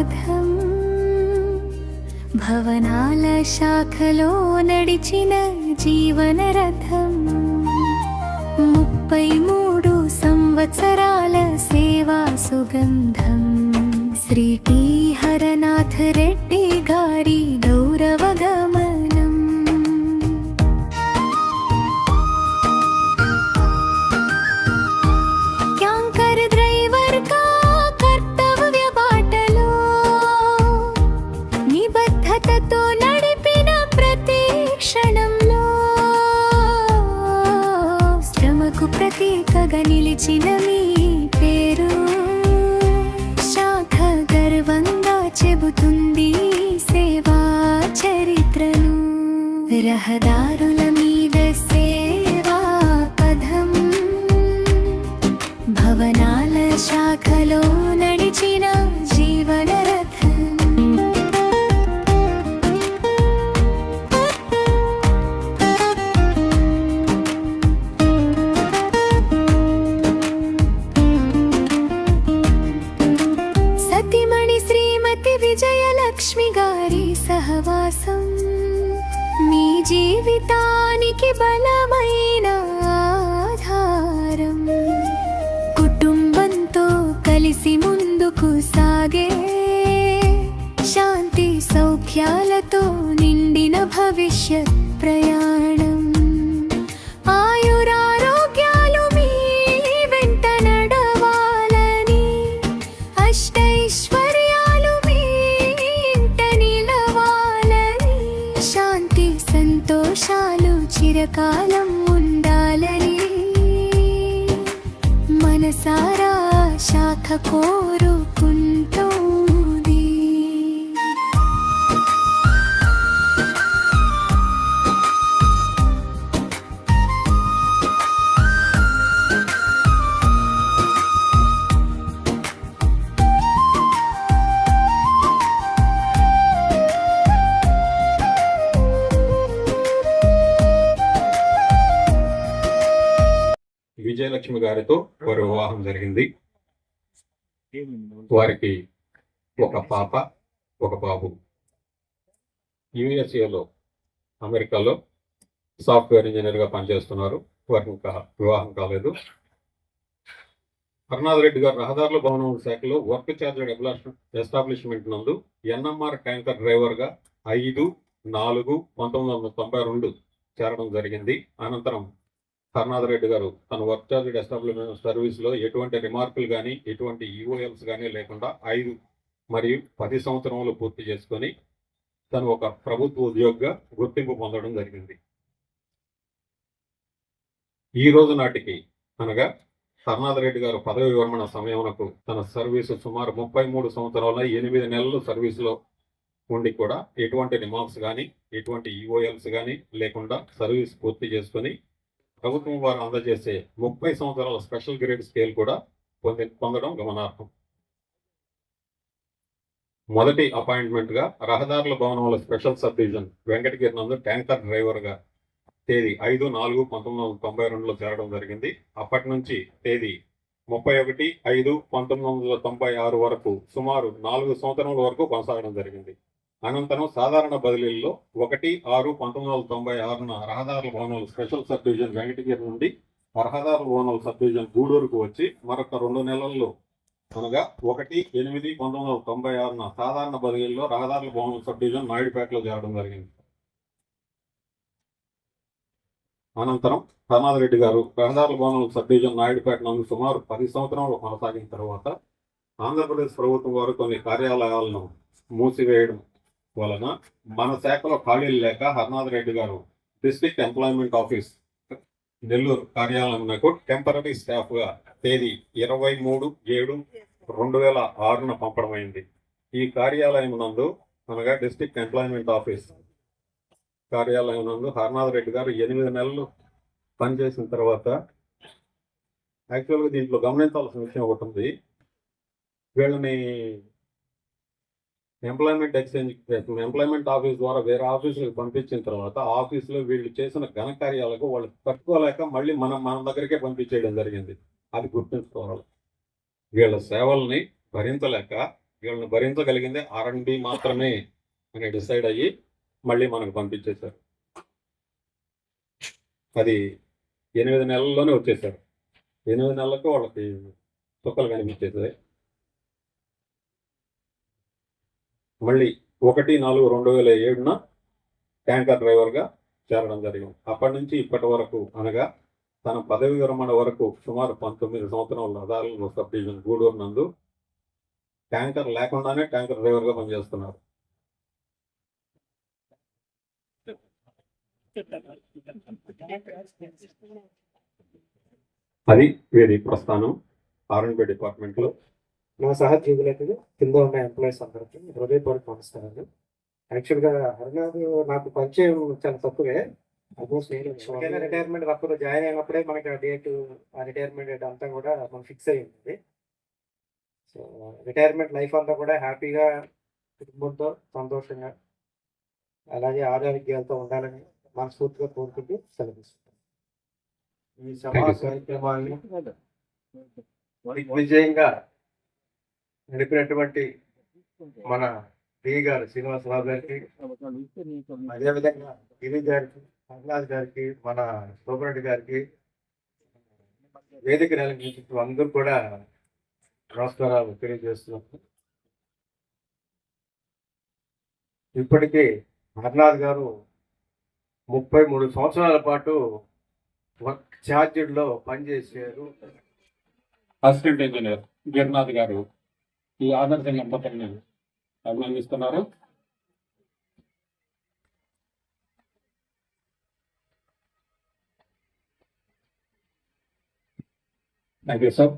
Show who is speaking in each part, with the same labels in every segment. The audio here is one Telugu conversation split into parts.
Speaker 1: పథం భవనాల శాఖలో నడిచిన జీవన రథం 33 సంవత్సరాల సేవా సుగంధం శ్రీ టి హరనాథ్ రెడ్డి గారి గౌరవ గమనం ట్యాంకర్ డ్రైవర్ కా కర్తవ్య బాటలో నిబద్ధతతో నడిపిన ప్రతి క్షణంలో శ్రమకు ప్రతీకగా నిలిచిన మీ పేరు శాఖ గర్వంగా చెబుతుంది సేవా చరిత్రను రహదారుల మీద సేవా పథం భవనాల శాఖలో నడిచిన జీవన రథం సతిమణి శ్రీమతి విజయలక్ష్మి గారి సహవాసం మీ జీవితానికి బలమైన ఆధారం కుటుంబంతో కలిసి ముందుకు సాగే శాంతి సౌఖ్యాలతో నిండిన భవిష్యత్ ప్రయాణం ఆయురారోగ్యాలు మీ వెంట నడవాలని అష్టైశ్వర్యాలు మీ ఇంట నిలవాలని శాంతి సంతోషాలు చిరకాలం ఉండాలని మనసారా శాఖ కోరుకుంటోంది.
Speaker 2: విజయలక్ష్మి గారితో వారి వివాహం జరిగింది. వారికి ఒక పాప ఒక బాబు. యుఎస్ఏలో అమెరికాలో సాఫ్ట్వేర్ ఇంజనీర్గా పనిచేస్తున్నారు. వారికి ఇంకా వివాహం కాలేదు. హరనాథ్ రెడ్డి గారు రహదారుల భవనం శాఖలో వర్క్ ఛార్జెడ్ ఎస్టాబ్లిష్మెంట్ నందు ఎన్ఎంఆర్ ట్యాంకర్ డ్రైవర్గా 5/4/1992 చేరడం జరిగింది. అనంతరం హరనాథ్ రెడ్డి గారు తన వర్క్ ఛార్జెడ్ ఎస్టాబ్లిష్మెంట్ సర్వీస్లో ఎటువంటి రిమార్కులు కానీ ఎటువంటి ఈఓఎల్స్ కానీ లేకుండా 5 మరియు 10 సంవత్సరములు పూర్తి చేసుకొని తను ఒక ప్రభుత్వ ఉద్యోగిగా గుర్తింపు పొందడం జరిగింది. ఈ రోజు నాటికి అనగా హరనాథ్ రెడ్డి గారు పదవి విరమణ సమయమునకు తన సర్వీసు సుమారు 33 సంవత్సరాల 8 నెలలు సర్వీసులో ఉండి కూడా ఎటువంటి రిమార్క్స్ కానీ ఎటువంటి ఈఓఎల్స్ కానీ లేకుండా సర్వీస్ పూర్తి చేసుకొని ప్రభుత్వం వారు అందజేసే 30 సంవత్సరాల స్పెషల్ గ్రేడ్ స్కేల్ కూడా పొందడం గమనార్హం. మొదటి అపాయింట్మెంట్గా రహదారుల భవనంలో స్పెషల్ సబ్ డివిజన్ వెంకటగిరి నందు ట్యాంకర్ డ్రైవర్గా తేదీ 5/4/1992లో చేరడం జరిగింది. అప్పటి నుంచి తేదీ 31/5/1996 వరకు సుమారు 4 సంవత్సరాల వరకు కొనసాగడం జరిగింది. అనంతరం సాధారణ బదిలీల్లో 1/6/1996న రహదారుల భవనాలు స్పెషల్ సబ్ డివిజన్ వెంకటగిరి నుండి రహదారుల భవనాలు సబ్ డివిజన్ గూడూరుకు వచ్చి మరొక 2 నెలల్లో అనగా 1/8/1996న సాధారణ బదిలీల్లో రహదారుల భవనాల సబ్ డివిజన్ నాయుడుపేటలో చేరడం జరిగింది. అనంతరం హరనాథ్ రెడ్డి గారు రహదారుల భవనాల సబ్ డివిజన్ నాయుడుపేట నందు సుమారు 10 సంవత్సరాలు కొనసాగిన తర్వాత ఆంధ్రప్రదేశ్ ప్రభుత్వం వారు కొన్ని కార్యాలయాలను మూసివేయడం వలన మన శాఖలో ఖాళీలు లేక Haranath Reddy garu district employment office Nellore కార్యాలయంకు టెంపరీ స్టాఫ్గా తేదీ 23/7/2006న పంపడమైంది. ఈ కార్యాలయం నందు అనగా డిస్ట్రిక్ట్ ఎంప్లాయ్మెంట్ ఆఫీస్ కార్యాలయం నందు హరనాథ్ రెడ్డి గారు 8 నెలలు పనిచేసిన తర్వాత యాక్చువల్గా దీంట్లో గమనించాల్సిన విషయం ఒకటి ఉంది. వీళ్ళని ఎంప్లాయ్మెంట్ ఆఫీస్ ద్వారా వేరే ఆఫీసులకు పంపించిన తర్వాత ఆఫీసులో వీళ్ళు చేసిన ఘనకార్యాలకు వాళ్ళు తట్టుకోలేక మళ్ళీ మన దగ్గరికే పంపించేయడం జరిగింది. అది గుర్తుంచుకోవాలి. వీళ్ళ సేవల్ని భరించలేక వీళ్ళని భరించగలిగిందే R&B మాత్రమే అని డిసైడ్ అయ్యి మళ్ళీ మనకు పంపించేశారు. అది 8 నెలల్లోనే వచ్చేసారు. 8 నెలలకు వాళ్ళకి చుక్కలు కనిపించేసాయి. మళ్ళీ 1/4/2007న ట్యాంకర్ డ్రైవర్గా చేరడం జరిగింది. అప్పటి నుంచి ఇప్పటి వరకు అనగా తన పదవి విరమణ వరకు సుమారు 19 సంవత్సరాల అదాలూరు సబ్ డివిజన్ గూడూరు నందు ట్యాంకర్ లేకుండానే ట్యాంకర్ డ్రైవర్గా పనిచేస్తున్నారు. అది వీరి ప్రస్థానం R&B డిపార్ట్మెంట్లో.
Speaker 3: నా సహజీవులకు కింద ఉన్న ఎంప్లాయీస్ అందరికీ హృదయపూర్వక నమస్కారాలు. యాక్చువల్గా హరినాథ్ నాకు పరిచయం చాలా తక్కువే. ఆల్మోస్ట్ నేను రిటైర్మెంట్ అప్పుడు జాయిన్ అయినప్పుడే మనకి ఆ డేట్, ఆ రిటైర్మెంట్ డేట్ అంతా కూడా మనకు ఫిక్స్ అయ్యింది. సో రిటైర్మెంట్ లైఫ్ అంతా కూడా హ్యాపీగా, కుటుంబంతో సంతోషంగా, అలాగే ఆరోగ్యాలతో ఉండాలని మనస్ఫూర్తిగా కోరుకుంటూ సెలవిస్తున్నాను. ఈ సభా కార్యక్రమాన్ని విజయంగా నడిపినటువంటి మన డి గారు శ్రీనివాసరావు గారికి, అదేవిధంగా గిరి గారికి, ప్రహ్లాద్ గారికి, మన సోమరెడ్డి గారికి, వేదిక నెలకొల్పిన అందరూ కూడా నమస్కారాలు తెలియజేస్తున్నాం. ఇప్పటికీ హర్నాథ్ గారు 33 సంవత్సరాల పాటు వర్క్ ఛార్జీలో పనిచేశారు.
Speaker 2: అసిస్టెంట్ ఇంజనీర్ గిరినాథ్ గారు ఈ ఆదర్శ దంపతుల్ని అభినందిస్తున్నారు. Thank you sir.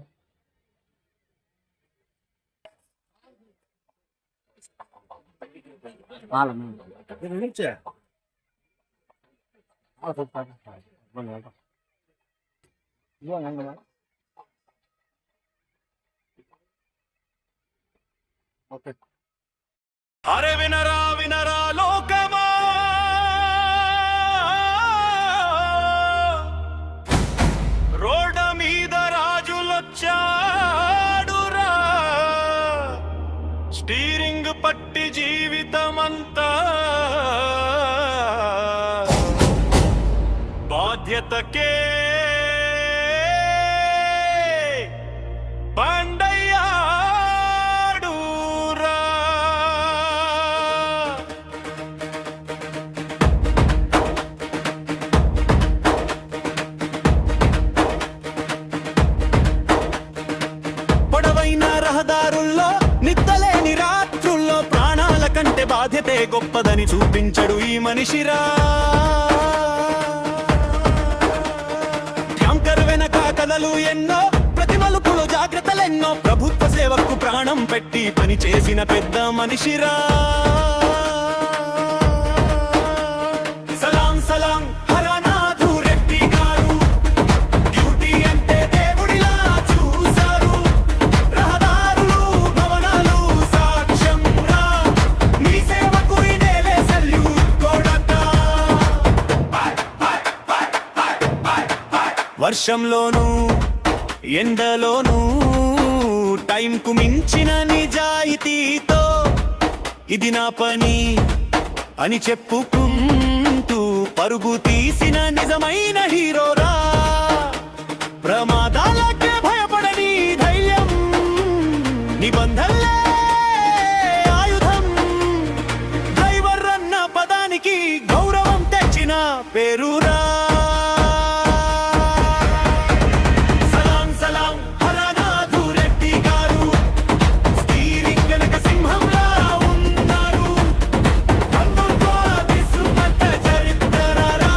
Speaker 4: అరే వినరా వినరా లోకమా, రోడ్డ మీద రాజులొచ్చాడురా, స్టీరింగ్ పట్టి జీవితమంతా బాధ్యతకే బండయ్యాడురా. పొడవైన రహదారుల్లో, నిద్రలేని రాత్రుల్లో ప్రాణాల కంటే బాధ్యతే గొప్పదని చూపించడు ఈ మనిషిరా. ట్యాంకర్ వెనక కథలు ఎన్నో, ప్రతి మలుపులో జాగ్రత్తలెన్నో, ప్రభుత్వ సేవకు ప్రాణం పెట్టి పని చేసిన పెద్ద మనిషిరా. సలాం సలాం హరనాథు రెడ్డి గారు, డ్యూటీ అంటే దేవుడిలా చూశారు. రహదారులు, భవనాలు సాక్ష్యం రా, మీ సేవకు ఇదేలే సల్యూట్ కొడతా. వర్షంలోనూ ఎండలోనూ టైంకు మించిన నిజాయితీతో ఇది నా పని అని చెప్పుకుంటూ పరుగు తీసిన నిజమైన హీరోరా. ప్రమాదాలకే భయపడని ధైర్యం, నిబంధనలే ఆయుధం, డ్రైవర్ అన్న పదానికి గౌరవం తెచ్చిన పేరురా. సలాం సలాం హరనాథు రెడ్డి గారు, స్టీరింగ్ వెనక సింహంలా ఉన్నారు. బంధుత్వ విసుమత చరిత్రరా,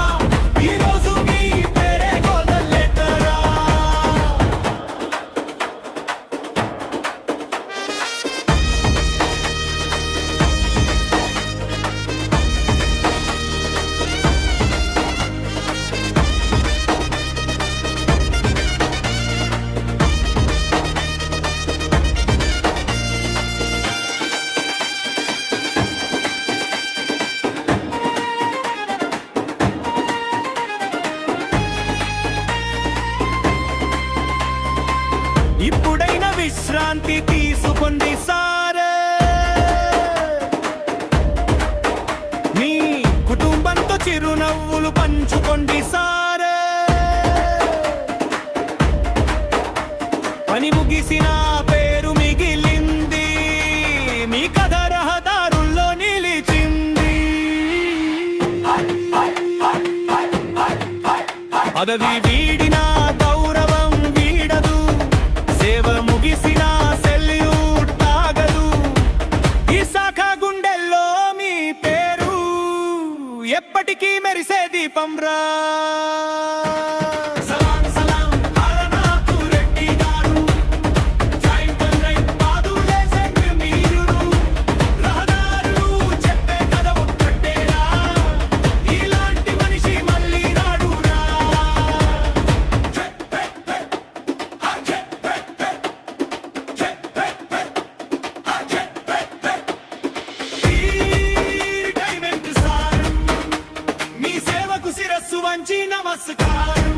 Speaker 4: ఈ రోజు మీ పేరే గోల్డెన్ లెటరా. ఇప్పుడైనా విశ్రాంతి తీసుకోండి సారే, చిరునవ్వులు పంచుకోండి సారే. పని ముగిసిన పేరు మిగిలింది, మీ కథ రహదారుల్లో నిలిచింది. పదవి వీడిన గౌరవం వీడదు, సేవ ముగిసిన సెల్యూట్ తాగదు. ఈ శాఖ గుండెల్లో మీ పేరు ఎప్పటికీ మెరిసే దీపం రా. సలాం సలాం హరనాథు రెడ్డి గారు, జై తండ్రి పాదులేసే మీరు. రహదారులు చెప్పే కథ ఒక్కటేరా, ఇలాంటి మనిషి మళ్ళీ రాడురా. మీ సేవకు శిరస్సు వంచి నమస్కారం.